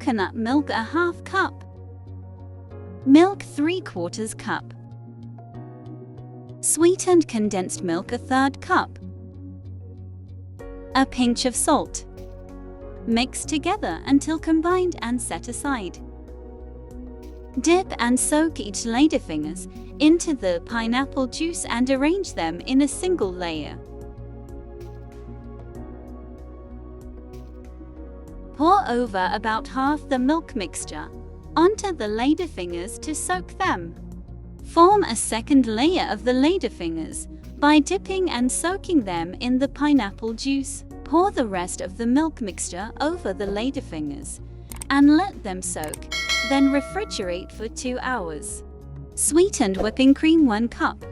Coconut milk ½ cup. Milk 3/4 cup. Sweetened condensed milk ⅓ cup. A pinch of salt. Mix together until combined and set aside. Dip and soak each ladyfingers into the pineapple juice and arrange them in a single layer. Pour over about half the milk mixture onto the ladyfingers to soak them. Form a second layer of the ladyfingers by dipping and soaking them in the pineapple juice. Pour the rest of the milk mixture over the ladyfingers and let them soak, then refrigerate for 2 hours. Sweetened whipping cream 1 cup.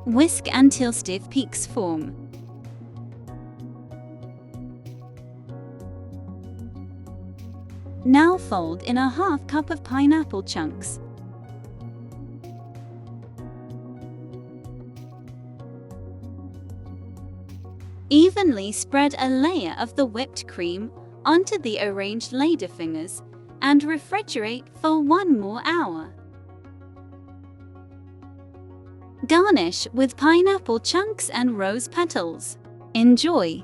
Whisk until stiff peaks form. Now fold in ½ cup of pineapple chunks. Evenly spread a layer of the whipped cream onto the arranged ladyfingers and refrigerate for 1 more hour. Garnish with pineapple chunks and rose petals. Enjoy!